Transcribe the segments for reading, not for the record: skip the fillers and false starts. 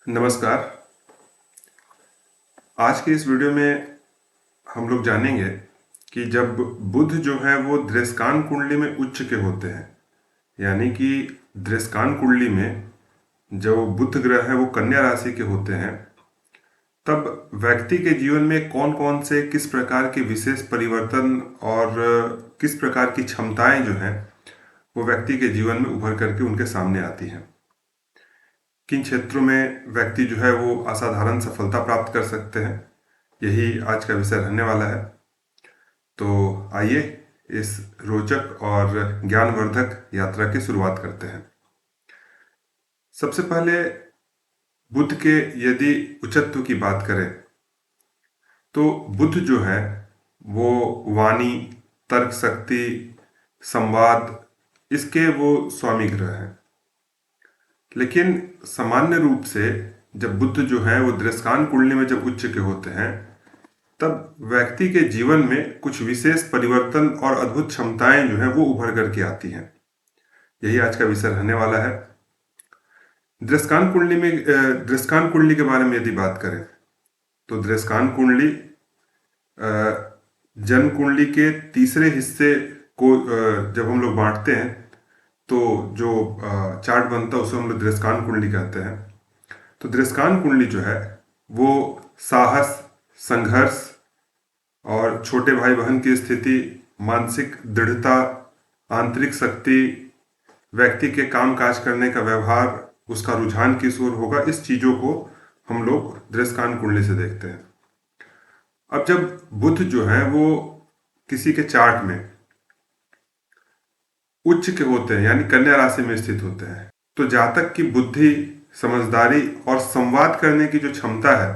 नमस्कार। आज के इस वीडियो में हम लोग जानेंगे कि जब बुध जो है वो दृष्टान कुंडली में उच्च के होते हैं, यानी कि दृष्टान कुंडली में जो बुध ग्रह है वो कन्या राशि के होते हैं, तब व्यक्ति के जीवन में कौन कौन से किस प्रकार के विशेष परिवर्तन और किस प्रकार की क्षमताएं जो हैं वो व्यक्ति के जीवन में उभर करके उनके सामने आती हैं। किन क्षेत्रों में व्यक्ति जो है वो असाधारण सफलता प्राप्त कर सकते हैं, यही आज का विषय रहने वाला है। तो आइए इस रोचक और ज्ञानवर्धक यात्रा की शुरुआत करते हैं। सबसे पहले बुध के यदि उच्चत्व की बात करें तो बुध जो है वो वाणी, तर्क शक्ति, संवाद, इसके वो स्वामी ग्रह हैं। लेकिन सामान्य रूप से जब बुध जो है वो दृष्टान कुंडली में जब उच्च के होते हैं, तब व्यक्ति के जीवन में कुछ विशेष परिवर्तन और अद्भुत क्षमताएं जो है वो उभर करके आती हैं। यही आज का विषय रहने वाला है। दृष्टान कुंडली के बारे में यदि बात करें तो दृष्टान कुंडली जन्म कुंडली के तीसरे हिस्से को जब हम लोग बांटते हैं तो जो चार्ट बनता है उसे हम लोग दृष्टान कुंडली कहते हैं। तो दृष्टान कुंडली जो है वो साहस, संघर्ष और छोटे भाई बहन की स्थिति, मानसिक दृढ़ता, आंतरिक शक्ति, व्यक्ति के काम काज करने का व्यवहार, उसका रुझान किस ओर होगा, इस चीजों को हम लोग दृष्टान कुंडली से देखते हैं। अब जब बुध जो है वो किसी के चार्ट में उच्च के होते हैं, यानी कन्या राशि में स्थित होते हैं, तो जातक की बुद्धि, समझदारी और संवाद करने की जो क्षमता है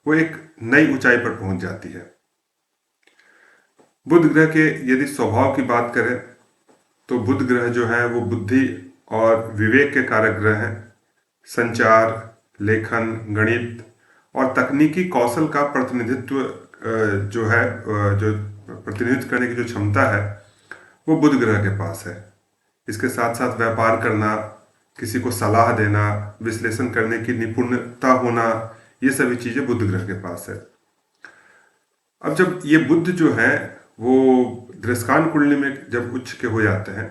वो एक नई ऊंचाई पर पहुंच जाती है। बुध ग्रह के यदि स्वभाव की बात करें तो बुध ग्रह जो है वो बुद्धि और विवेक के कारक ग्रह हैं। संचार, लेखन, गणित और तकनीकी कौशल का प्रतिनिधित्व जो प्रतिनिधित्व करने की जो क्षमता है वो बुध ग्रह के पास है। इसके साथ साथ व्यापार करना, किसी को सलाह देना, विश्लेषण करने की निपुणता होना, ये सभी चीजें बुध ग्रह के पास है। अब जब ये बुध जो है वो दृष्टान कुंडली में जब उच्च के हो जाते हैं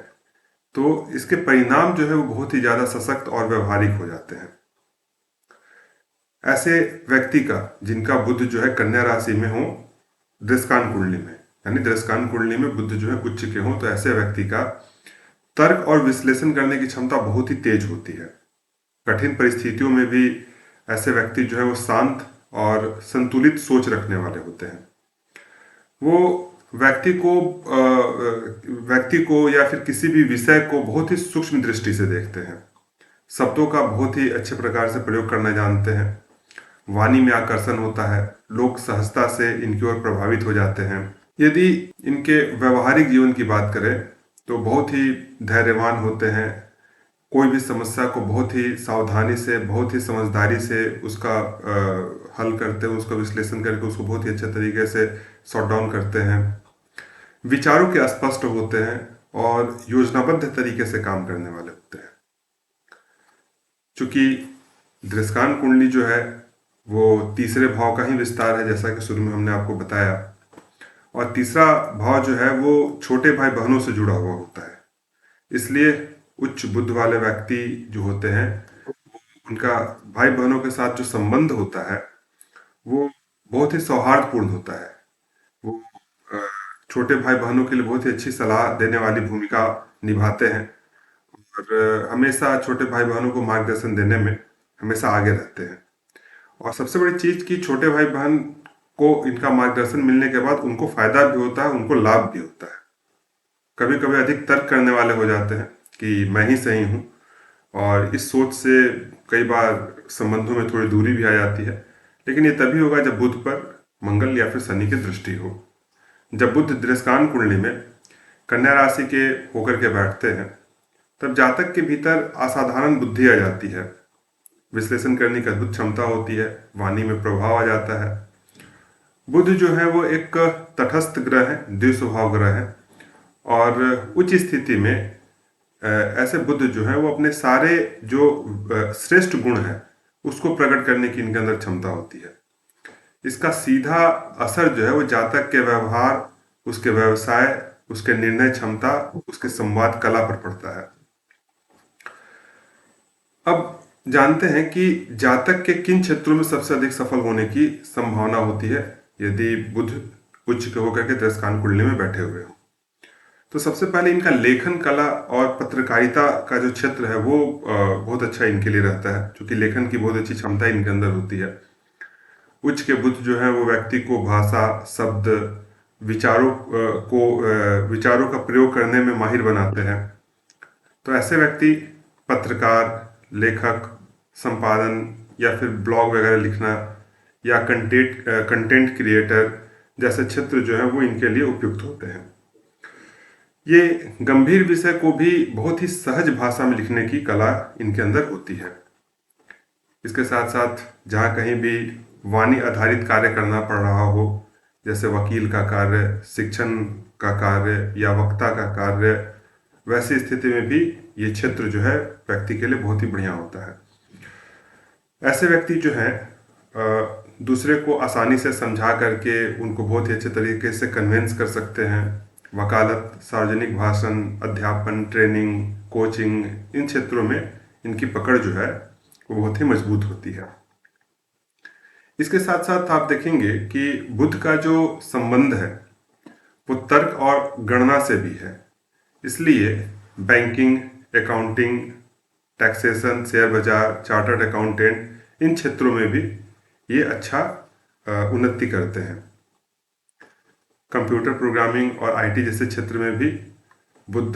तो इसके परिणाम जो है वो बहुत ही ज्यादा सशक्त और व्यवहारिक हो जाते हैं। ऐसे व्यक्ति का जिनका बुध जो है कन्या राशि में हो दृष्टान कुंडली में, यानी दृष्टान कुंडली में बुध जो है उच्च के हो, तो ऐसे व्यक्ति का तर्क और विश्लेषण करने की क्षमता बहुत ही तेज होती है। कठिन परिस्थितियों में भी ऐसे व्यक्ति जो है वो शांत और संतुलित सोच रखने वाले होते हैं। वो व्यक्ति को या फिर किसी भी विषय को बहुत ही सूक्ष्म दृष्टि से देखते हैं। शब्दों का बहुत ही अच्छे प्रकार से प्रयोग करना जानते हैं। वाणी में आकर्षण होता है, लोग सहजता से इनकी ओर प्रभावित हो जाते हैं। यदि इनके व्यवहारिक जीवन की बात करें तो बहुत ही धैर्यवान होते हैं। कोई भी समस्या को बहुत ही सावधानी से, बहुत ही समझदारी से उसका हल करते हैं, उसका विश्लेषण करके उसको बहुत ही अच्छे तरीके से सॉर्ट डाउन करते हैं। विचारों के स्पष्ट होते हैं और योजनाबद्ध तरीके से काम करने वाले होते हैं। चूंकि दृष्टान कुंडली जो है वो तीसरे भाव का ही विस्तार है, जैसा कि शुरू में हमने आपको बताया, और तीसरा भाव जो है वो छोटे भाई बहनों से जुड़ा हुआ होता है। इसलिए उच्च बुद्ध वाले व्यक्ति जो होते हैं उनका भाई बहनों के साथ जो संबंध होता है वो बहुत ही सौहार्दपूर्ण होता है। वो अ, छोटे भाई बहनों के लिए बहुत ही अच्छी सलाह देने वाली भूमिका निभाते हैं और हमेशा छोटे भाई बहनों को मार्गदर्शन देने में हमेशा आगे रहते हैं। और सबसे बड़ी चीज कि छोटे भाई बहन को इनका मार्गदर्शन मिलने के बाद उनको फायदा भी होता है, उनको लाभ भी होता है। कभी कभी अधिक तर्क करने वाले हो जाते हैं कि मैं ही सही हूँ, और इस सोच से कई बार संबंधों में थोड़ी दूरी भी आ जाती है। लेकिन ये तभी होगा जब बुध पर मंगल या फिर शनि की दृष्टि हो। जब बुध दृष्टान कुंडली में कन्या राशि के होकर के बैठते हैं तब जातक के भीतर असाधारण बुद्धि आ जाती है, विश्लेषण करने की अद्भुत क्षमता होती है, वाणी में प्रभाव आ जाता है। बुध जो है वो एक तटस्थ ग्रह है, द्वि स्वभाव ग्रह है, और उच्च स्थिति में ऐसे बुध जो है वो अपने सारे जो श्रेष्ठ गुण है उसको प्रकट करने की इनके अंदर क्षमता होती है। इसका सीधा असर जो है वो जातक के व्यवहार, उसके व्यवसाय, उसके निर्णय क्षमता, उसके संवाद कला पर पड़ता है। अब जानते हैं कि जातक के किन क्षेत्रों में सबसे अधिक सफल होने की संभावना होती है यदि बुध उच्च होकर के दृष्टान कुंडली में बैठे हुए हो। तो सबसे पहले इनका लेखन कला और पत्रकारिता का जो क्षेत्र है वो बहुत अच्छा इनके लिए रहता है, क्योंकि लेखन की बहुत अच्छी क्षमता इनके अंदर होती है। उच्च के बुध जो है वो व्यक्ति को भाषा, शब्द, विचारों का प्रयोग करने में माहिर बनाते हैं। तो ऐसे व्यक्ति पत्रकार, लेखक, संपादन या फिर ब्लॉग वगैरह लिखना या कंटेंट क्रिएटर जैसे क्षेत्र जो है वो इनके लिए उपयुक्त होते हैं। ये गंभीर विषय को भी बहुत ही सहज भाषा में लिखने की कला इनके अंदर होती है। इसके साथ साथ जहाँ कहीं भी वाणी आधारित कार्य करना पड़ रहा हो, जैसे वकील का कार्य, शिक्षण का कार्य या वक्ता का कार्य, वैसी स्थिति में भी ये क्षेत्र जो है व्यक्ति के लिए बहुत ही बढ़िया होता है। ऐसे व्यक्ति जो हैं दूसरे को आसानी से समझा करके उनको बहुत ही अच्छे तरीके से कन्विंस कर सकते हैं। वकालत, सार्वजनिक भाषण, अध्यापन, ट्रेनिंग, कोचिंग, इन क्षेत्रों में इनकी पकड़ जो है वो बहुत ही मजबूत होती है। इसके साथ साथ आप देखेंगे कि बुध का जो संबंध है वो तर्क और गणना से भी है। इसलिए बैंकिंग, अकाउंटिंग, टैक्सेशन, शेयर बाजार, चार्टर्ड अकाउंटेंट, इन क्षेत्रों में भी ये अच्छा उन्नति करते हैं। कंप्यूटर प्रोग्रामिंग और आईटी जैसे क्षेत्र में भी बुध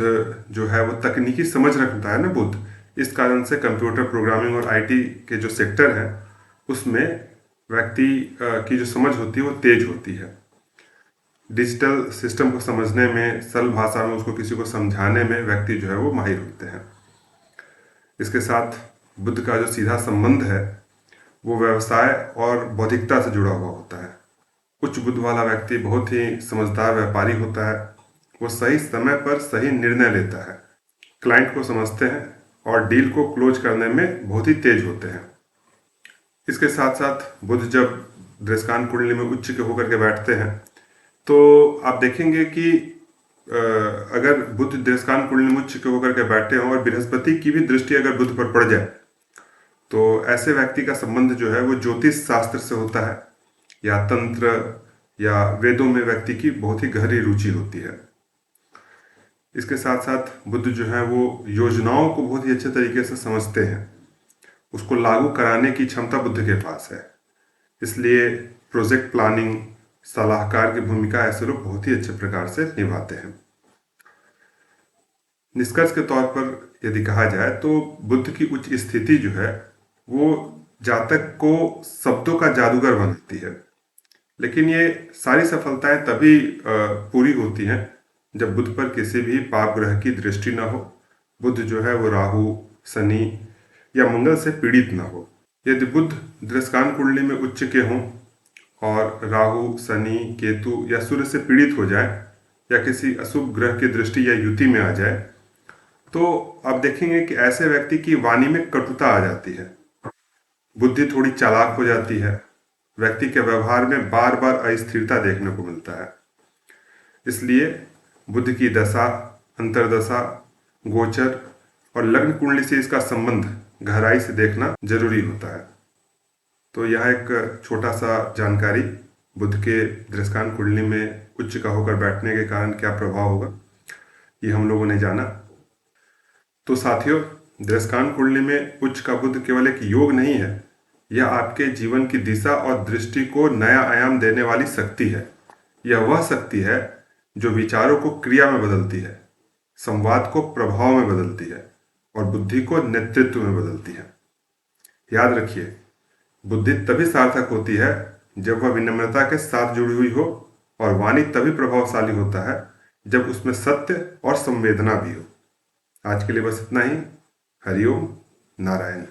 जो है वो तकनीकी समझ रखता है ना बुध। इस कारण से कंप्यूटर प्रोग्रामिंग और आईटी के जो सेक्टर हैं उसमें व्यक्ति की जो समझ होती है वो तेज होती है। डिजिटल सिस्टम को समझने में, सरल भाषा में उसको किसी को समझाने में व्यक्ति जो है वो माहिर होते हैं। इसके साथ बुध का जो सीधा संबंध है वो व्यवसाय और बौद्धिकता से जुड़ा हुआ होता है। उच्च बुध वाला व्यक्ति बहुत ही समझदार व्यापारी होता है। वो सही समय पर सही निर्णय लेता है, क्लाइंट को समझते हैं और डील को क्लोज करने में बहुत ही तेज होते हैं। इसके साथ साथ बुध जब दृष्टान कुंडली में उच्च के होकर के बैठते हैं तो आप देखेंगे कि अगर बुध दृष्टान कुंडली में उच्च के होकर के बैठे हों और बृहस्पति की भी दृष्टि अगर बुध पर पड़ जाए तो ऐसे व्यक्ति का संबंध जो है वो ज्योतिष शास्त्र से होता है या तंत्र या वेदों में व्यक्ति की बहुत ही गहरी रुचि होती है। इसके साथ साथ बुध जो है वो योजनाओं को बहुत ही अच्छे तरीके से समझते हैं, उसको लागू कराने की क्षमता बुध के पास है। इसलिए प्रोजेक्ट प्लानिंग, सलाहकार की भूमिका ऐसे लोग बहुत ही अच्छे प्रकार से निभाते हैं। निष्कर्ष के तौर पर यदि कहा जाए तो बुध की उच्च स्थिति जो है वो जातक को शब्दों का जादूगर बनाती है। लेकिन ये सारी सफलताएं तभी पूरी होती हैं जब बुध पर किसी भी पाप ग्रह की दृष्टि ना हो, बुध जो है वो राहु, शनि या मंगल से पीड़ित ना हो। यदि बुध दृष्टान कुंडली में उच्च के हों और राहु, शनि, केतु या सूर्य से पीड़ित हो जाए या किसी अशुभ ग्रह की दृष्टि या युति में आ जाए तो आप देखेंगे कि ऐसे व्यक्ति की वाणी में कटुता आ जाती है, बुद्धि थोड़ी चालाक हो जाती है, व्यक्ति के व्यवहार में बार बार अस्थिरता देखने को मिलता है। इसलिए बुध की दशा, अंतर्दशा, गोचर और लग्न कुंडली से इसका संबंध गहराई से देखना जरूरी होता है। तो यह एक छोटा सा जानकारी बुध के दृष्टान कुंडली में उच्च का होकर बैठने के कारण क्या प्रभाव होगा ये हम लोगों ने जाना। तो साथियों, दृष्टान कुंडली में उच्च का बुध केवल एक योग नहीं है, यह आपके जीवन की दिशा और दृष्टि को नया आयाम देने वाली शक्ति है। यह वह शक्ति है जो विचारों को क्रिया में बदलती है, संवाद को प्रभाव में बदलती है और बुद्धि को नेतृत्व में बदलती है। याद रखिए, बुद्धि तभी सार्थक होती है जब वह विनम्रता के साथ जुड़ी हुई हो और वाणी तभी प्रभावशाली होता है जब उसमें सत्य और संवेदना भी हो। आज के लिए बस इतना ही। हरिओम नारायण।